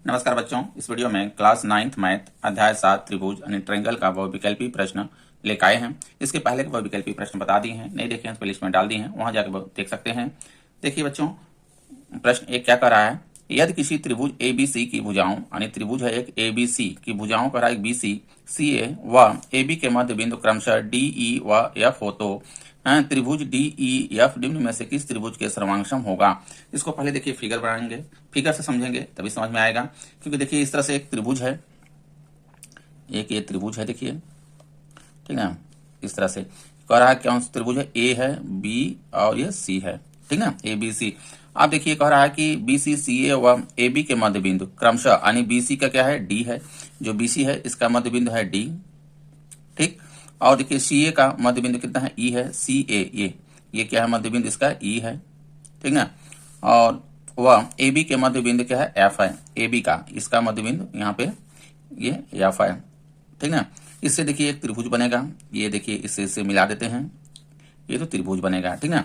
नमस्कार बच्चों, इस वीडियो में क्लास 9th मैथ अध्याय 7 त्रिभुज यानी ट्रायंगल का बहुविकल्पी प्रश्न लेकर आए हैं। इसके पहले के बहुविकल्पी प्रश्न बता दिए हैं, नहीं देखे हैं तो प्लेलिस्ट में डाल दिए हैं, वहां जाकर देख सकते हैं। देखिए बच्चों, प्रश्न एक क्या कर रहा है, यदि किसी त्रिभुज एबीसी की भुजाओं यानी त्रिभुज है एक एबीसी की भुजाओं का एक बीसी सी ए व एबी के मध्य बिंदु क्रमशः डी ई व एफ हो तो त्रिभुज डी ई एफ निम्न में से किस त्रिभुज के सर्वांगसम होगा। इसको पहले देखिए फिगर बनाएंगे, फिगर से समझेंगे तभी समझ में आएगा। क्योंकि देखिए इस तरह से एक त्रिभुज है, एक ये त्रिभुज है, देखिए ठीक है। इस तरह से कह रहा है कौन सा त्रिभुज है, ए है, बी और ये सी है, ठीक ना, ए बी सी। आप देखिए कह रहा है कि बी सी सी ए व ए बी के मध्य बिंदु क्रमशः यानी बी सी का क्या है, डी है, जो बी सी है इसका मध्य बिंदु है डी, ठीक। और देखिए सी ए का मध्य बिंदु कितना है, ई है, सी ए ये क्या है, मध्य बिंदु इसका ई है, ठीक ना। और वह ए बी के मध्य बिंदु क्या है, एफ है, ए बी का इसका मध्य बिंदु यहाँ पे ये एफ है, ठीक ना। इससे देखिए एक त्रिभुज बनेगा, ये देखिए इससे मिला देते हैं, ये तो त्रिभुज बनेगा, ठीक ना।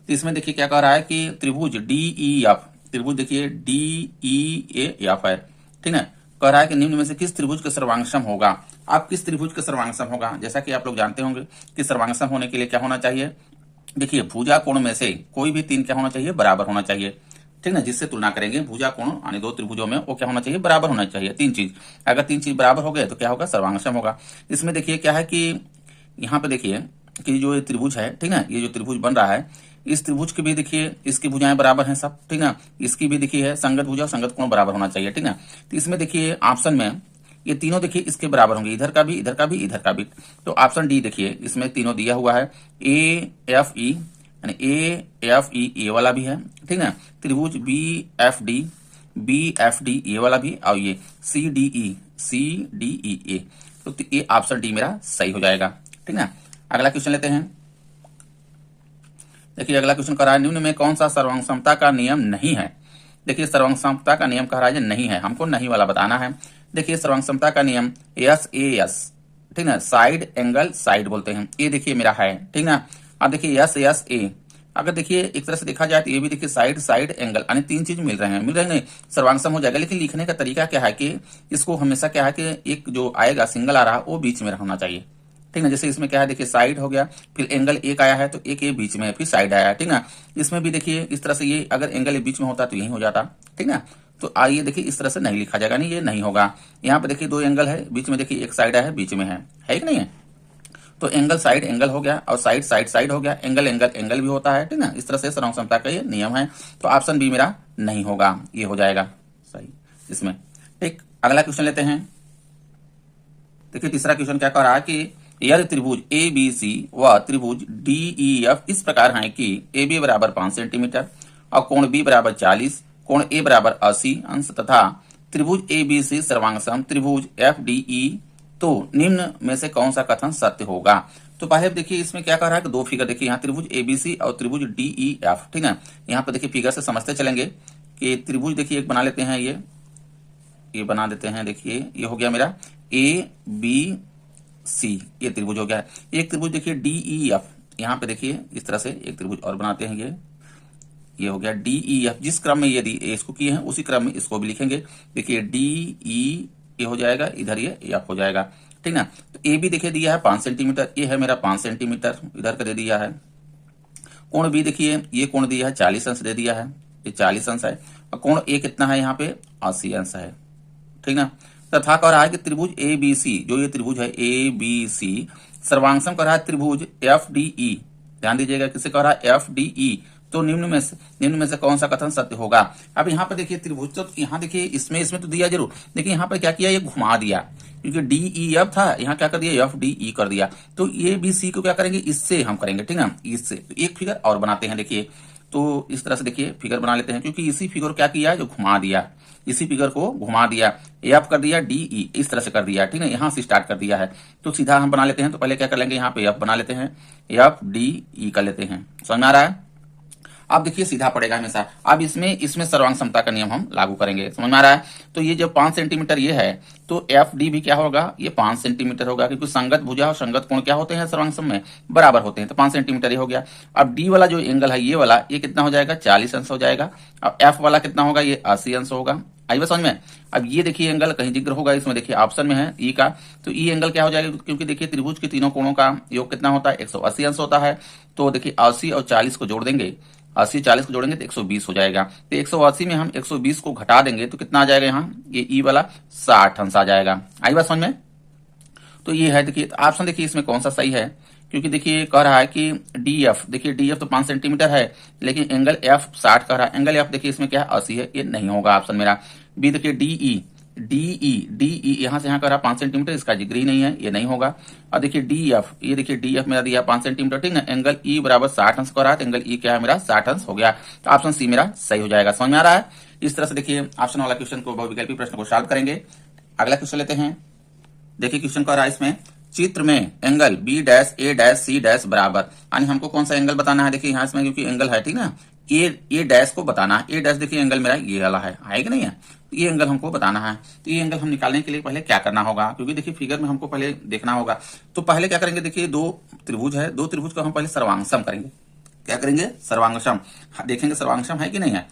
तो इसमें देखिए क्या कह रहा है कि त्रिभुज डी ई एफ, त्रिभुज देखिए डी ई एफ है, ठीक ना। कह रहा है कि निम्न में से किस त्रिभुज का सर्वांगसम होगा। आप किस त्रिभुज का सर्वांगसम होगा, जैसा कि आप लोग जानते होंगे कि सर्वांगसम होने के लिए क्या होना चाहिए, देखिए भुजा कोण में से कोई भी तीन क्या होना चाहिए, बराबर होना चाहिए, ठीक ना। जिससे तुलना करेंगे भुजा कोण यानी दो त्रिभुजों में वो क्या होना चाहिए, बराबर होना चाहिए, तीन चीज। अगर तीन चीज बराबर हो गए तो क्या होगा, सर्वांगसम होगा। इसमें देखिए क्या है कि यहाँ पे देखिए कि जो ये त्रिभुज है, ठीक ना, ये जो त्रिभुज बन रहा है इस त्रिभुज की भी देखिए इसकी भुजाएं बराबर हैं सब, ठीक ना। इसकी भी देखिए है संगत भुजा, संगत कोण बराबर होना चाहिए, ठीक ना। तो इसमें देखिए ऑप्शन में ये तीनों देखिए इसके बराबर होंगे, इधर का भी, इधर का भी, इधर का भी। तो ऑप्शन डी देखिए इसमें तीनों दिया हुआ है, ए एफ ई यानी ए एफ ई ये वाला भी है, ठीक ना। त्रिभुज बी एफ डी ये वाला भी, और ये सी डी ई ए। तो ये ऑप्शन डी मेरा सही हो जाएगा, ठीक ना। अगला क्वेश्चन लेते हैं। देखिए अगला क्वेश्चन कह रहा है निम्न में कौन सा सर्वांगसमता का नियम नहीं है। देखिए सर्वांगसमता का नियम कह रहा है नहीं है, हमको नहीं वाला बताना है। देखिए सर्वांगसमता का नियम एस ए एस, ठीक ना, साइड एंगल साइड बोलते हैं, ये देखिए मेरा है, ठीक ना। अब देखिए एस एस ए, अगर देखिए एक तरह से देखा जाए तो ये भी देखिए साइड साइड एंगल यानी तीन चीज मिल रहे हैं, नहीं सर्वांगसम हो जाएगा। लेकिन लिखने का तरीका क्या है कि इसको हमेशा क्या है कि एक जो आएगा सिंगल आ रहा वो बीच में होना चाहिए, ठीक ना। जैसे इसमें क्या है देखिए साइड हो गया, फिर एंगल एक आया है तो एक ये बीच में है, फिर साइड आया है, ठीक ना। इसमें भी देखिए इस तरह से ये अगर एंगल बीच में होता तो यही हो जाता, ठीक ना। तो आइए देखिए इस तरह से नहीं लिखा जाएगा, नहीं ये नहीं होगा। यहाँ पे देखिए दो एंगल है, बीच में देखिए एक साइड है, बीच में है कि नहीं है। तो एंगल साइड एंगल हो गया और साइड साइड साइड हो गया, एंगल एंगल एंगल भी होता है, ठीक ना। इस तरह से सर्वांगसमता का ये नियम है। तो ऑप्शन बी मेरा नहीं होगा, ये हो जाएगा सही इसमें, ठीक। अगला क्वेश्चन लेते हैं। देखिए तीसरा क्वेश्चन क्या कह रहा है कि यदि त्रिभुज ए बी सी व त्रिभुज डी ई एफ इस प्रकार है कि ए बी बराबर 5 सेंटीमीटर और कोण बी बराबर 40, कोण ए बराबर 80 अंश तथा त्रिभुज ए बी सी सर्वांगसम त्रिभुज एफ डी ई, तो निम्न में से कौन सा कथन सत्य होगा। तो पहले देखिए इसमें क्या कह रहा है कि दो फिगर देखिए, यहाँ त्रिभुज एबीसी और त्रिभुज डी ई एफ, ठीक है। यहाँ पे देखिए फिगर से समझते चलेंगे कि त्रिभुज देखिए एक बना लेते हैं, ये बना देते हैं। देखिए ये हो गया मेरा ए बी सी, ये त्रिभुज हो गया। एक त्रिभुज देखिए डी ई एफ, यहाँ पे देखिए इस तरह से एक त्रिभुज और बनाते हैं, ये हो गया डी ई एफ। जिस क्रम में यदि इसको किए हैं उसी क्रम में इसको भी लिखेंगे। देखिए डी ई ये हो जाएगा, इधर ये एफ हो जाएगा, ठीक ना। तो ए भी देखिए दिया है 5 सेंटीमीटर, ये है मेरा 5 सेंटीमीटर, इधर का दे दिया है। कोण बी देखिए ये कोण दिया है 40 अंश दे दिया है, ये 40 अंश है। और कोण ए कितना है यहाँ पे 80 अंश है, ठीक ना। तथा कह रहा है कि त्रिभुज ए बी सी, जो ये त्रिभुज है ए बी सी सर्वांगसम कह रहा है त्रिभुज एफ डी ई, ध्यान दीजिएगा किसे कह रहा है, एफ डी ई। तो निम्न में से कौन सा कथन सत्य होगा। अब यहाँ पे देखिए त्रिभुज, तो यहाँ देखिए इसमें तो दिया जरूर, लेकिन यहाँ पे क्या किया, ये घुमा दिया, क्योंकि डी ई एफ था, यहाँ क्या कर दिया, एफ डी ई कर दिया। तो ये बी सी को क्या करेंगे, इससे हम करेंगे, ठीक ना, इससे। तो एक फिगर और बनाते हैं, देखिए तो इस तरह से देखिए फिगर बना लेते हैं, क्योंकि इसी फिगर को क्या किया है, जो घुमा दिया, इसी फिगर को घुमा दिया, एफ कर दिया, डी ई इस तरह से कर दिया, ठीक है, यहां से स्टार्ट कर दिया है। तो सीधा हम बना लेते हैं। तो पहले क्या कर लेंगे, यहाँ पे एफ बना लेते हैं, एफ डी ई कर लेते हैं, समझ में आ रहा है। अब देखिए सीधा पड़ेगा हमेशा। अब इसमें सर्वांगसमता का नियम हम लागू करेंगे, समझ में आ रहा है। तो ये जब 5 सेंटीमीटर ये है तो एफ डी भी क्या होगा, ये 5 सेंटीमीटर होगा, क्योंकि संगत भुजा और संगत कोण क्या होते हैं सर्वांगसम में, बराबर होते हैं। तो 5 सेंटीमीटर ये हो गया। अब डी वाला जो एंगल है ये वाला, ये कितना हो जाएगा, 40 अंश हो जाएगा। अब एफ वाला कितना होगा, ये 80 अंश होगा, आई बात समझ में। अब ये देखिए एंगल कहीं जिक्र होगा, इसमें देखिए ऑप्शन में है ई का, तो ई एंगल क्या हो जाएगा, क्योंकि देखिए त्रिभुज के तीनों कोणों का योग कितना होता है, 180 अंश होता है। तो देखिए 80 और 40 को जोड़ देंगे, 80 40 को जोड़ेंगे तो 120 हो जाएगा। तो 180 में हम 120 को घटा देंगे तो कितना आ जाएगा, यहाँ ये ई वाला 60 अंश आ जाएगा। आई बात समझ में। तो ये है, देखिए ऑप्शन देखिए इसमें कौन सा सही है, क्योंकि देखिए कह रहा है कि डी एफ, देखिए डी एफ तो 5 सेंटीमीटर है, लेकिन एंगल एफ 60 कह रहा है, एंगल एफ देखिए इसमें क्या है 80 है, ये नहीं होगा ऑप्शन मेरा। बी देखिए डी ई यहां से यहां कह रहा है 5 सेंटीमीटर, इसका जिक्र ही नहीं है, ये नहीं होगा। और देखिए डी एफ, ये देखिए डी एफ मेरा दिया 5 सेंटीमीटर, ठीक ना, एंगल ई बराबर 60 अंश कह रहा है, तो एंगल ई क्या है मेरा 60 अंश हो गया। तो ऑप्शन सी मेरा सही हो जाएगा। समझ में आ रहा है। इस तरह से देखिए ऑप्शन वाला क्वेश्चन को, बहुविकल्पी प्रश्न को सॉल्व करेंगे। अगला क्वेश्चन लेते हैं। देखिए क्वेश्चन कह रहा है इसमें, चित्र में एंगल बी डैश ए डैश सी डैश बराबर, यानी हमको कौन सा एंगल बताना है। देखिए यहाँ इसमें क्योंकि एंगल है, ठीक ना, ए डैश को बताना है। ए डैश देखिए एंगल मेरा ये वाला है कि नहीं है, तो ये एंगल हमको बताना है। तो ये एंगल हम निकालने के लिए पहले क्या करना होगा, क्योंकि देखिए फिगर में हमको पहले देखना होगा। तो पहले क्या करेंगे, देखिए दो त्रिभुज है, दो त्रिभुज को हम पहले सर्वांगसम करेंगे। क्या करेंगे, सर्वांगसम देखेंगे सर्वांगसम है कि नहीं है।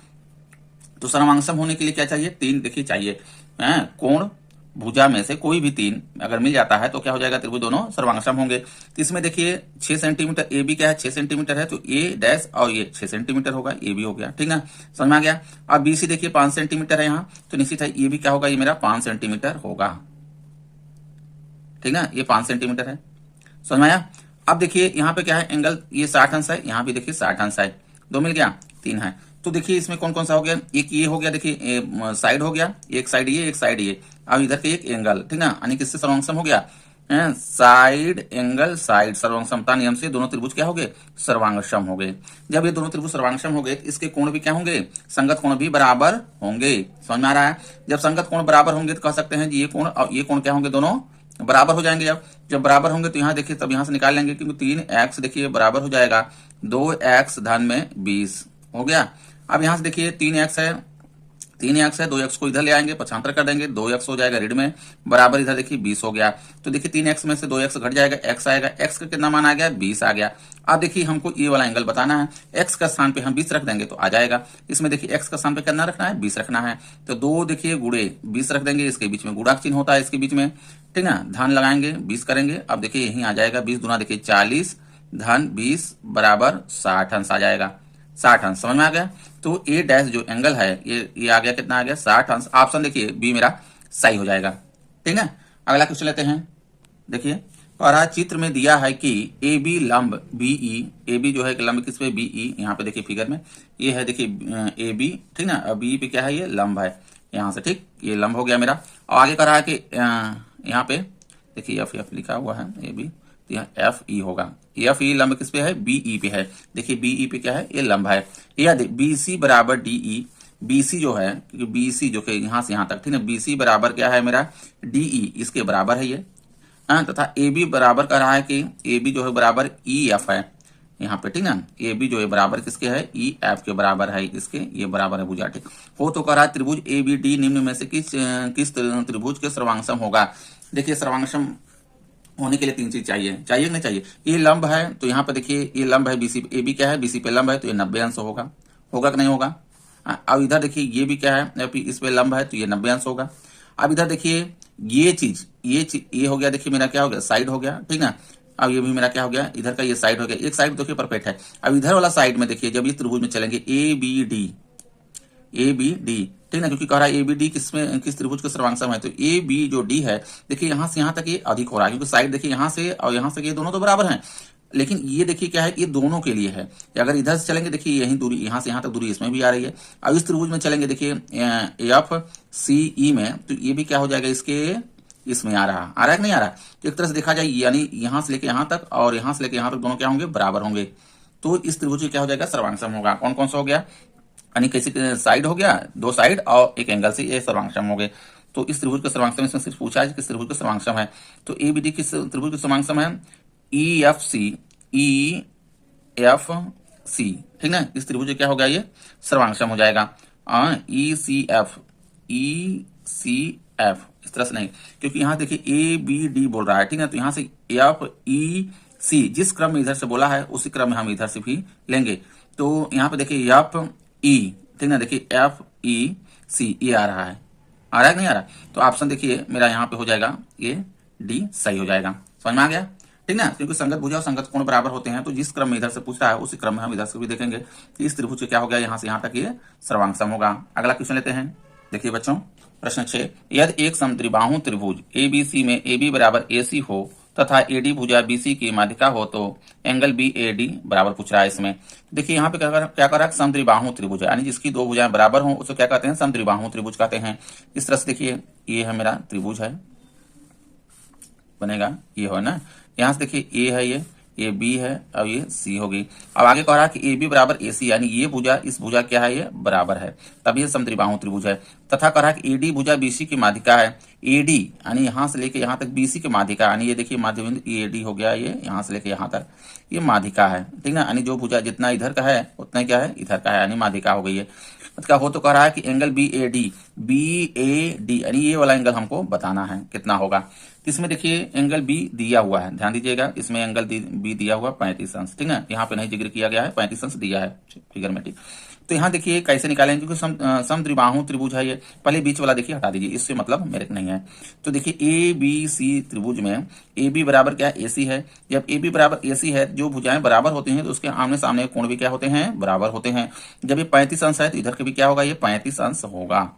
तो सर्वांगसम होने के लिए क्या चाहिए, 3 देखिए चाहिए। कोण भुजा में से कोई भी 3 अगर मिल जाता है तो क्या हो जाएगा, त्रिभुज दोनों सर्वांगसम होंगे। तो इसमें देखिए 6 सेंटीमीटर, ए बी क्या है 6 सेंटीमीटर है, तो ए डैश और ये 6 सेंटीमीटर होगा, ए बी हो गया, ठीक ना, समझ में आ गया। अब बी सी देखिए 5 सेंटीमीटर है यहाँ, तो निश्चित है ये भी क्या होगा, ये मेरा 5 सेंटीमीटर होगा, ठीक ना, ये 5 सेंटीमीटर है। समझ में आया। अब देखिए यहाँ पे क्या है, एंगल ये 60 अंश है, यहाँ भी देखिए 60 अंश है, 2 मिल गया, 3 है। तो देखिए इसमें कौन कौन सा हो गया, एक ये हो गया, देखिए साइड हो गया, एक साइड ये, एक साइड ये। अब इधर के एक एंगल, ठीक ना, यानी किससे सर्वांगसम हो गया, साइड एंगल साइड, सर्वांगसमता नियम से दोनों त्रिभुज क्या हो गए, सर्वांगसम हो गए। जब ये दोनों त्रिभुज सर्वांगसम हो गए, इसके कोण भी क्या होंगे, संगत कोण भी बराबर होंगे। समझ में आ रहा है। जब संगत कोण बराबर होंगे तो कह सकते हैं ये कोण और ये कोण क्या होंगे, दोनों बराबर हो जाएंगे। जब बराबर होंगे तो यहाँ देखिए तब यहाँ से निकाल लेंगे, क्योंकि 3x देखिए बराबर हो जाएगा 2x धन में 20 हो गया। अब यहाँ से देखिए 3x है, 3x है, 2x को इधर ले आएंगे, पक्षांतर कर देंगे, 2x हो जाएगा ऋण में, बराबर इधर देखिए 20 हो गया। तो देखिए 3x में से 2x घट जाएगा, x आएगा, x का कितना मान आ गया, 20 आ गया। अब देखिए हमको ये वाला एंगल बताना है, x का स्थान पे हम 20 रख देंगे तो आ जाएगा। इसमें देखिए x का स्थान पे कितना रखना है, 20 रखना है, तो 2 देखिए गुणे 20 रख देंगे, इसके बीच में गुणा चिन्ह होता है इसके बीच में, ठीक ना, धन लगाएंगे 20 करेंगे। अब देखिए यही आ जाएगा 20 गुना देखिए 40 धन 20 बराबर 60 अंश आ जाएगा, 60 अंश। समझ में आ गया। तो ए डैश जो एंगल है ये आ गया, कितना आ गया, 60 अंश। ऑप्शन देखिए बी मेरा सही हो जाएगा, ठीक है। अगला क्वेश्चन लेते हैं। देखिए और आज चित्र में दिया है कि ए बी लंब बीई, ए बी जो है लंब किस पे, बीई, यहाँ पे देखिए फिगर में ये है, देखिए ए बी, ठीक ना, बी पे क्या है, ये लंब है यहाँ से, ठीक, ये लंब हो गया मेरा। और आगे कह रहा है कि यहाँ पे देखिए एफ एफ लिखा हुआ है, ए बी, तो यहाँ एफ ई होगा, एफ ई लंब किस पे है, बीई पे है। देखिए बीई पे क्या है, ये लंब है। या बी सी बराबर डीई, बीसी जो है, क्योंकि बीसी जो कि यहाँ से यहाँ तक, ठीक है, बीसी बराबर क्या है मेरा, डीई, इसके बराबर है ये। तथा ए बी बराबर कह रहा है कि ए बी जो है बराबर ई एफ है यहाँ पे, ठीक ना, ए बी जो है बराबर किसके है, ई एफ के बराबर है, इसके ये बराबर है भुजा, ठीक हो। तो कह रहा है त्रिभुज ए बी डी निम्न में से किस त्रिभुज के सर्वांगसम होगा। देखिए सर्वांगसम होने के लिए 3 चीज चाहिए कि नहीं चाहिए। ये लंब है तो यहाँ पे देखिए ये लंब है बीसी, ए बी क्या है, बीसी पे लंब है, तो ये 90 अंश होगा, होगा कि नहीं होगा। अब इधर देखिए ये भी क्या है, इस पे लंब है, तो ये 90 अंश होगा। अब इधर देखिए ये चीज ये हो गया, देखिए मेरा क्या हो गया, साइड हो गया, ठीक ना। अब ये भी मेरा क्या हो गया, इधर का ये साइड हो गया, एक साइड देखिए परफेक्ट है। अब इधर वाला साइड में देखिए जब इस त्रिभुज में चलेंगे ए बी डी, ठीक ना, क्योंकि कह रहा है ए बी डी किस त्रिभुज के सर्वांगसम है, तो ए बी जो डी है देखिए यहाँ से यहाँ तक ये अधिक हो रहा है, क्योंकि साइड देखिए यहाँ से और यहाँ से ये दोनों तो बराबर हैं, लेकिन ये देखिए क्या है, ये दोनों के लिए है। अगर इधर से चलेंगे देखिए यही दूरी, यहाँ से यहाँ तक दूरी इसमें भी आ रही है। अब इस त्रिभुज में चलेंगे देखिए एफ सी ई में, तो ये भी क्या हो जाएगा, इसके इसमें आ रहा है कि नहीं आ रहा। तो एक तरह से देखा जाए, यानी यहाँ से लेके यहाँ तक और यहाँ से लेके यहाँ तक दोनों क्या होंगे, बराबर होंगे। तो इस त्रिभुज क्या हो जाएगा, सर्वांगसम होगा। कौन कौन सा हो गया, यानी किसी साइड हो गया, 2 साइड और एक एंगल से ये सर्वांगसम हो गए। तो इस त्रिभुज का सर्वांगसम इसमें सिर्फ पूछा है किस त्रिभुज का सर्वांगसम है। तो ए बी डी किस त्रिभुज का सर्वांगसम है, ई एफ सी, ठीक ना, इस त्रिभुज क्या होगा, ये सर्वांगसम हो जाएगा। ई सी एफ इस तरह से नहीं, क्योंकि यहाँ देखिए ए बी डी बोल रहा है, ठीक है, तो यहाँ से एफ ई सी जिस क्रम में इधर से बोला है उसी क्रम में हम इधर से भी लेंगे। तो यहाँ पे देखिए एफ ई, ठीक ना, देखिए एफ ई सी ये आ रहा है, आ रहा है कि नहीं आ रहा? तो ऑप्शन देखिए मेरा यहाँ पे हो जाएगा ये डी सही हो जाएगा। समझ में आ गया? ठीक ना, क्योंकि संगत भुजा और संगत कोण बराबर होते हैं, तो जिस क्रम में इधर से पूछ रहा है उसी क्रम में हम इधर से भी देखेंगे कि इस त्रिभुज क्या हो गया, यहाँ से यहाँ तक ये सर्वांग होगा। अगला क्वेश्चन लेते हैं। देखिए बच्चों प्रश्न 6, यदि एक समद्विबाहु त्रिभुज एबीसी में AB बराबर AC हो तथा AD भुजा BC की माध्यिका हो तो एंगल BAD बराबर पूछ रहा है इसमें। देखिए यहाँ पे क्या कर रहा है, समद्विबाहु त्रिभुज है, यानी जिसकी दो भुजाएं बराबर हो उसे क्या कहते हैं, समद्विबाहु त्रिभुज कहते हैं। इस तरह से देखिए ये है मेरा त्रिभुज है, बनेगा ये हो ना, यहाँ से देखिए ए है ये बी है और ये सी होगी। अब आगे कह रहा है कि ए बी बराबर ए सी, यानी ये भुजा इस भुजा क्या है, ये बराबर है, तब ये समद्विबाहु त्रिभुज है। तथा कह रहा है कि एडी भुजा बीसी की माध्यिका है, एडी यानी यहाँ से लेके यहाँ तक बीसी की माध्यिका, यानी ये देखिए माध्य बिंदु एडी हो गया, ये यहाँ से लेके यहाँ तक ये माध्यिका है, ठीक ना, यानी जो भुजा जितना इधर का है उतना क्या है इधर का है, यानी माध्यिका हो गई है। मतलब हो तो कह रहा है कि एंगल BAD यानी ये वाला एंगल हमको बताना है कितना होगा। तो इसमें देखिए एंगल बी दिया हुआ है, ध्यान दीजिएगा, इसमें एंगल बी दिया हुआ 35 अंश, ठीक है, यहाँ पे नहीं जिक्र किया गया है, 35 अंश दिया है फिगर में, ठीक। तो यहाँ देखिए कैसे निकालेंगे, क्योंकि समद्विबाहु त्रिभुज है ये, पहले बीच वाला देखिए हटा दीजिए, इससे मतलब मेरे को नहीं है। तो देखिए ABC त्रिभुज में AB बराबर क्या है, AC है। जब AB बराबर AC है, जो भुजाएं बराबर होती हैं तो उसके आमने सामने कोण भी क्या होते हैं, बराबर होते हैं। जब ये 35 अंश है तो इधर के भी क्या होगा, ये 35 अंश होगा।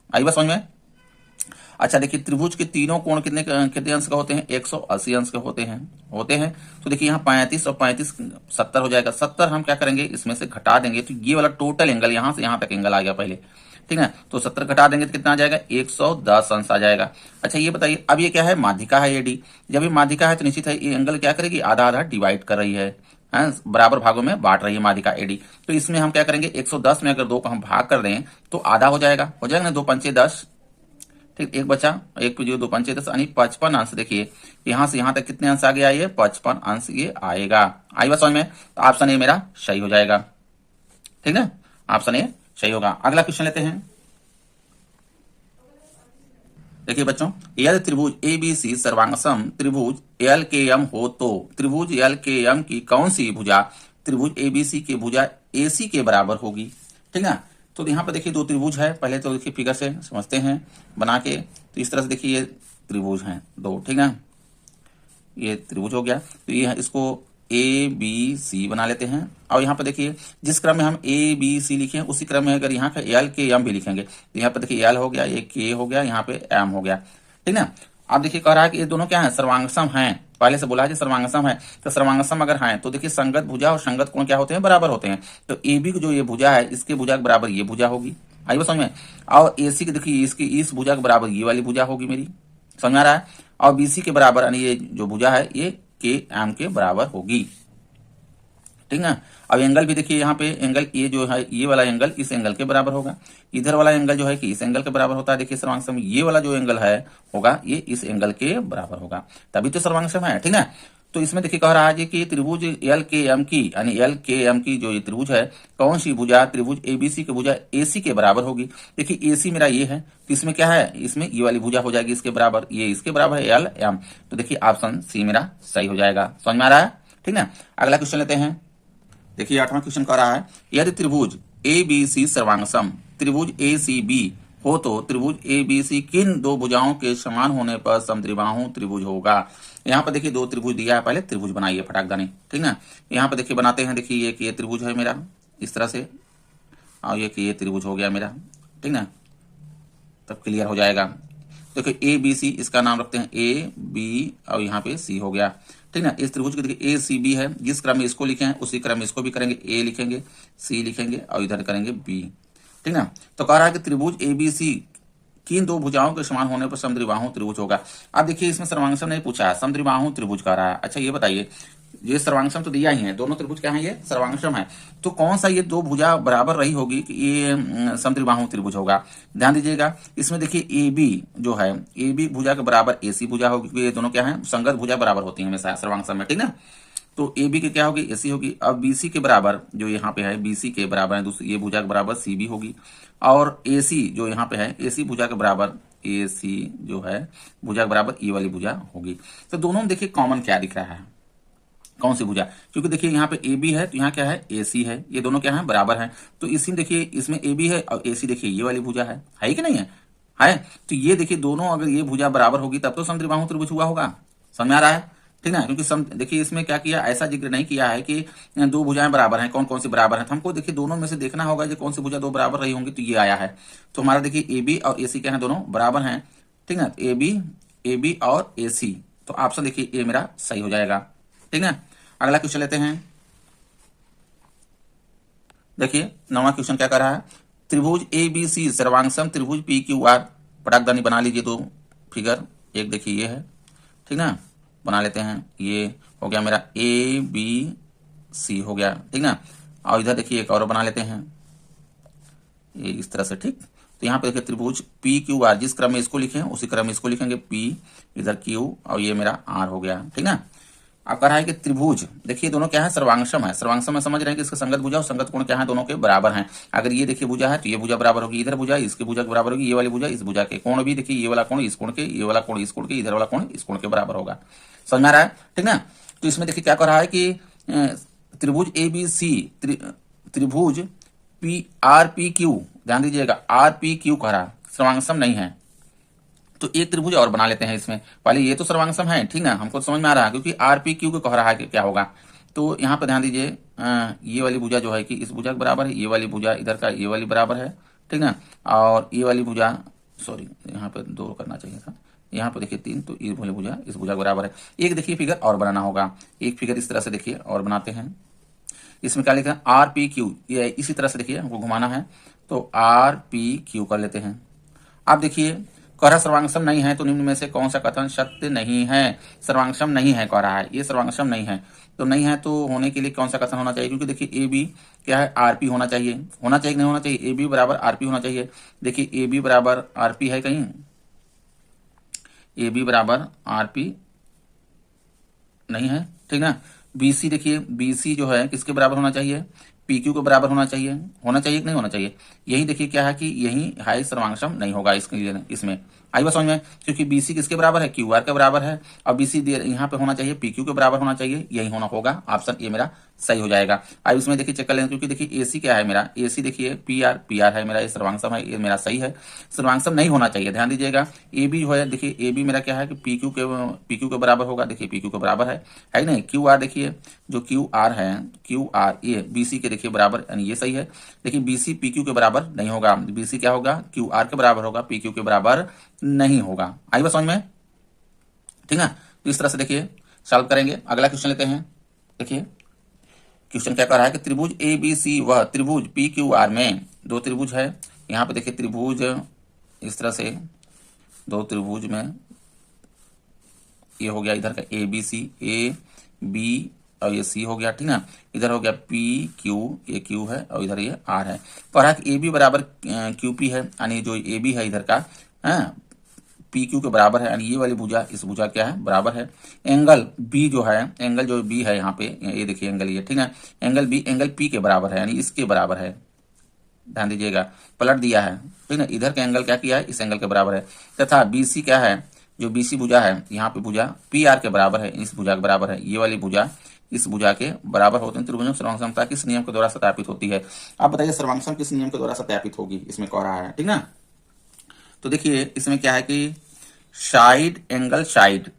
आई बात समझ में? अच्छा देखिए त्रिभुज के तीनों कोण कितने कितने अंश का होते हैं, 180 अंश के होते हैं। तो देखिए यहाँ 35 और 35 70 हो जाएगा, 70 हम क्या करेंगे इसमें से घटा देंगे, तो ये वाला टोटल एंगल यहाँ से यहाँ तक एंगल आ गया पहले, ठीक है, तो 70 घटा देंगे तो कितना आ जाएगा, 110 अंश आ जाएगा। अच्छा ये बताइए, अब ये क्या है, माध्यिका है एडी, जब ये माध्यिका है तो निश्चित है ये एंगल क्या करेगी, आधा आधा डिवाइड कर रही है, बराबर भागों में बांट रही है माध्यिका एडी। तो इसमें हम क्या करेंगे, 110 में अगर 2 को हम भाग कर दें तो आधा हो जाएगा ना, 2 पंचे 10, ठीक, एक बचा, एक जो 2 पंचे 10 यानी 55 अंश। देखिए यहां से यहां तक कितने अंश आ गया, ये 55 अंश ये आएगा। आई बात समझ में? तो ऑप्शन ए मेरा सही हो जाएगा, ठीक है, ऑप्शन ए सही होगा। अगला क्वेश्चन लेते हैं। देखिए बच्चों, यदि त्रिभुज ABC सर्वांगसम त्रिभुज LKM हो तो त्रिभुज LKM की कौन सी भुजा त्रिभुज ABC के भुजा AC के बराबर होगी, ठीक है। तो यहाँ पर देखिए 2 त्रिभुज है, पहले तो देखिए फिगर से समझते हैं बना के, तो इस तरह से देखिए ये त्रिभुज हैं 2, ठीक है, ये त्रिभुज हो गया। तो ये इसको ABC बना लेते हैं, और यहाँ पर देखिए जिस क्रम में हम ABC लिखे हैं उसी क्रम में अगर यहाँ का LKM भी लिखेंगे, तो यहाँ पर देखिए L हो गया, ये K हो गया, यहाँ पे M हो गया, ठीक ना। अब देखिए कह रहा है कि ये दोनों क्या है, सर्वांगसम हैं, पहले से बोला है सर्वांगसम है, तो सर्वांगसम अगर है तो देखिए संगत भुजा और संगत कोण क्या होते हैं, बराबर होते हैं। तो AB की जो ये भुजा है इसके भुजा के बराबर ये भुजा होगी, आई बात समझ में? और AC की देखिए इसकी इस भुजा के बराबर ये वाली भुजा होगी मेरी, समझ में आ रहा है? और BC के बराबर यानी ये जो भुजा है ये KM के बराबर होगी, ठीक है। अब एंगल भी देखिए यहाँ पे एंगल ये जो है ये वाला एंगल इस एंगल के बराबर होगा, इधर वाला एंगल जो है कि इस एंगल के बराबर होता है। देखिए सर्वांगसम ये वाला जो एंगल है होगा ये इस एंगल के बराबर होगा, तभी तो सर्वांगसम है, ठीक है। तो इसमें देखिए कह रहा है कि त्रिभुज LKM की यानी LKM की जो ये त्रिभुज है कौन सी भुजा त्रिभुज ABC की भुजा AC के बराबर होगी। देखिए AC मेरा ये है तो इसमें क्या है, इसमें ये वाली भुजा हो जाएगी इसके बराबर, ये इसके बराबर है LM, तो देखिए ऑप्शन सी मेरा सही हो जाएगा। समझ में आ रहा है, ठीक है। अगला क्वेश्चन लेते हैं। देखिए 8वां क्वेश्चन कह रहा है, यदि त्रिभुज ABC सर्वांगसम त्रिभुज ACB हो तो त्रिभुज ABC किन 2 भुजाओं के समान होने पर समद्विबाहु त्रिभुज होगा। यहाँ पर देखिए 2 त्रिभुज दिया है, पहले त्रिभुज बनाइए फटाकदानी, ठीक ना। यहाँ पर देखिए बनाते हैं, देखिए ये कि ये त्रिभुज है मेरा इस तरह से, और ये कि ये त्रिभुज हो गया मेरा, ठीक ना, तब क्लियर हो जाएगा। देखिए ABC इसका नाम रखते हैं AB और यहाँ पे C हो गया, ठीक ना। इस त्रिभुज के देखिए ACB है, जिस क्रम में इसको लिखे हैं उसी क्रम में इसको भी करेंगे, A लिखेंगे, C लिखेंगे और इधर करेंगे B, ठीक ना। तो कह रहा है कि त्रिभुज ABC किन 2 भुजाओं के समान होने पर समद्विबाहु त्रिभुज होगा। अब देखिए इसमें सर्वांगसम नहीं पूछा है, समद्विबाहु त्रिभुज कह रहा है। अच्छा ये बताइए, ये सर्वांगसम तो दिया ही है, दोनों त्रिभुज क्या है, ये सर्वांगसम है, तो कौन सा ये 2 भुजा बराबर रही होगी कि ये समद्विबाहु त्रिभुज होगा। ध्यान दीजिएगा, इसमें देखिए AB जो है AB भुजा के बराबर AC भुजा होगी, ये दोनों क्या है संगत भुजा बराबर होती है हमेशा सर्वांगसम में, ठीक ना। तो AB की क्या होगी, AC होगी। अब BC के बराबर जो यहाँ पे है BC के बराबर है दूसरी ये भुजा के बराबर CB होगी, और AC जो यहाँ पे है AC भुजा के बराबर AC जो है भुजा के बराबर ये वाली भुजा होगी। तो दोनों में देखिए कॉमन क्या दिख रहा है, कौन सी भुजा, क्योंकि देखिए यहाँ पे AB है तो यहाँ क्या है AC है, ये दोनों क्या है बराबर है। तो इसी देखिए इसमें AB है और AC देखिए ये वाली भुजा है कि नहीं है, है। तो ये देखिए दोनों अगर ये भुजा बराबर होगी तब तो समद्विबाहु त्रिभुज हुआ होगा। समझ में आ रहा है? ठीक ना, क्योंकि देखिए इसमें क्या किया, ऐसा जिक्र नहीं किया है कि दो भुजाएं बराबर हैं, कौन कौन सी बराबर है। तो हमको देखिए दोनों में से देखना होगा जो कौन सी भुजा दो बराबर रही होंगी। तो ये आया है, तो हमारा देखिए ए बी और ए सी क्या है, दोनों बराबर हैं। ठीक ना, ए बी और ए सी, तो ऑप्शन देखिए ए मेरा सही हो जाएगा। ठीक ना, अगला क्वेश्चन लेते हैं। देखिए 9वां क्वेश्चन क्या कर रहा है, त्रिभुज ए बी सी सर्वांगसम त्रिभुज पी क्यू आर। पटाखदानी बना लीजिए दो फिगर, एक देखिए ये है, ठीक ना, बना लेते हैं। ये हो गया मेरा ए बी सी हो गया, ठीक ना। और इधर देखिए एक और बना लेते हैं, ये इस तरह से, ठीक। तो यहाँ पे देखिए त्रिभुज पी क्यू आर, जिस क्रम में इसको लिखे उसी क्रम में इसको लिखेंगे, पी इधर क्यू और ये मेरा आर हो गया, ठीक ना। अब कह रहा है कि त्रिभुज, देखिए दोनों क्या है, सर्वांगसम है। सर्वांगसम में समझ रहे हैं कि इसका संगत भुजा और संगत कोण क्या है, दोनों के बराबर हैं। अगर ये देखिए भुजा है तो ये भुजा बराबर होगी, इधर भुजा इसके भुजा के बराबर होगी, ये वाली भुजा इस भुजा के, कोण भी देखिए ये वाला कोण इस कोण के, ये वाला कोण इस कोण के, इधर वाला कोण इस कोण के बराबर होगा। समझ में आ रहा है? ठीक ना। तो इसमें देखिए क्या कर रहा है कि त्रिभुज ए बी सी, त्रिभुज पी आर पी क्यू, ध्यान दीजिएगा आर पी क्यू कह रहा है, सर्वांगसम नहीं है। तो एक त्रिभुज और बना लेते हैं इसमें, पहले ये तो सर्वांगसम है, ठीक ना, हमको समझ में आ रहा है, क्योंकि आर पी क्यू को कह रहा है कि क्या होगा। तो यहाँ पर ध्यान दीजिए, ये वाली भुजा जो है कि इस भुजा के बराबर है, ये वाली भुजा इधर का ये वाली बराबर है, ठीक ना। और ये वाली भुजा, सॉरी यहाँ पे 2 करना चाहिए था, यहाँ पे देखिए 3, तो ये वाली भुजा इस भुजा के बराबर है। एक देखिए फिगर और बनाना होगा, एक फिगर इस तरह से देखिए और बनाते हैं। इसमें क्या लिखा है, आर पी क्यू, ये इसी तरह से देखिए हमको घुमाना है, तो आर पी क्यू कर लेते हैं। आप देखिए कह रहा सर्वांगसम नहीं है, तो निम्न में से कौन सा कथन सत्य नहीं है। सर्वांगसम नहीं है कह रहा है, ये सर्वांगसम नहीं है, तो नहीं है तो होने के लिए कौन सा कथन होना चाहिए, क्योंकि देखिए ए बी क्या है, आर पी होना चाहिए, होना चाहिए कि नहीं होना चाहिए, ए बी बराबर आर पी होना चाहिए। देखिए ए बी बराबर आर पी है कहीं, ए बी बराबर आर पी नहीं है, ठीक ना। बीसी देखिए, बीसी जो है किसके बराबर होना चाहिए, पीक्यू के बराबर होना चाहिए, होना चाहिए कि नहीं होना चाहिए। यही देखिए क्या है कि यही हाई सर्वांगसम नहीं होगा इसके लिए, इसमें आई बात समझ में, क्योंकि बीसी किसके बराबर है, क्यू आर के बराबर है, और बीसी यहाँ पे होना चाहिए पीक्यू के बराबर होना चाहिए, यही होना होगा, ऑप्शन ए मेरा सही हो जाएगा। अब इसमें देखिए चेक कर लेंगे, क्योंकि देखिए एसी क्या है मेरा, एसी देखिए पी आर है मेरा, ये सर्वांगसम है, ये मेरा सही है। सर्वांगसम नहीं होना चाहिए, ध्यान दीजिएगा। ए बी जो है देखिए, ए बी मेरा क्या है कि पीक्यू के बराबर होगा, देखिए पीक्यू के बराबर है कि नहीं। क्यू आर देखिए, जो क्यू आर है, क्यू आर ये बीसी के देखिए बराबर, यानी ये सही है। लेकिन बीसी पीक्यू के बराबर नहीं होगा, बीसी क्या होगा, क्यू आर के बराबर होगा, पीक्यू के बराबर नहीं होगा। आई बात समझ में, ठीक है। तो इस तरह से देखिए सॉल्व करेंगे। अगला क्वेश्चन लेते हैं। देखिए क्वेश्चन क्या कर रहा है कि त्रिभुज ए बी सी वह त्रिभुज पी क्यू आर में, दो त्रिभुज है यहाँ पे देखिए, त्रिभुज इस तरह से दो त्रिभुज में, ये हो गया इधर का A B C, A B और ये सी हो गया, ठीक ना। इधर हो गया पी क्यू, ये क्यू है और इधर ये आर है। पढ़ा कि ए बी बराबर क्यू पी है, यानी जो ए बी है इधर का पी क्यू के बराबर है, यानी ये वाली भुजा इस भुजा क्या है, बराबर है। एंगल बी जो है, एंगल जो बी है यहाँ पे, ये देखिए एंगल ये, ठीक है, एंगल बी एंगल पी के बराबर है, यानी इसके बराबर है, ध्यान दीजिएगा, पलट दिया है, ठीक है। इधर का एंगल क्या किया है, इस एंगल के बराबर है। तथा बीसी क्या है, जो बीसी भुजा है यहाँ पे भुजा पी आर के बराबर है, इस भुजा के बराबर है, ये वाली भुजा इस भुजा के बराबर होते हैं। त्रिभुजों सर्वांगसमता किस नियम के द्वारा सत्यापित होती है। आप बताइए सर्वांगसम किस नियम के द्वारा सत्यापित होगी, इसमें कह रहा है, ठीक ना। तो देखिए इसमें क्या है कि साइड एंगल साइड,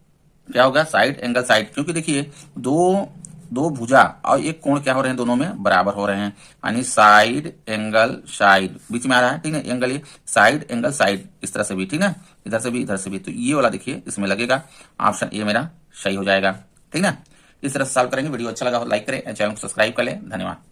क्या होगा, साइड एंगल साइड, क्योंकि देखिए दो भुजा और एक कोण क्या हो रहे हैं, दोनों में बराबर हो रहे हैं, यानी साइड एंगल साइड बीच में आ रहा है, ठीक है। एंगल ये साइड एंगल साइड इस तरह से भी, ठीक है, इधर से भी इधर से भी, तो ये वाला देखिए इसमें लगेगा, ऑप्शन ए मेरा सही हो जाएगा, ठीक ना। इस तरह से सॉल्व करेंगे। वीडियो अच्छा लगा हो लाइक करें, चैनल को सब्सक्राइब कर लें। धन्यवाद।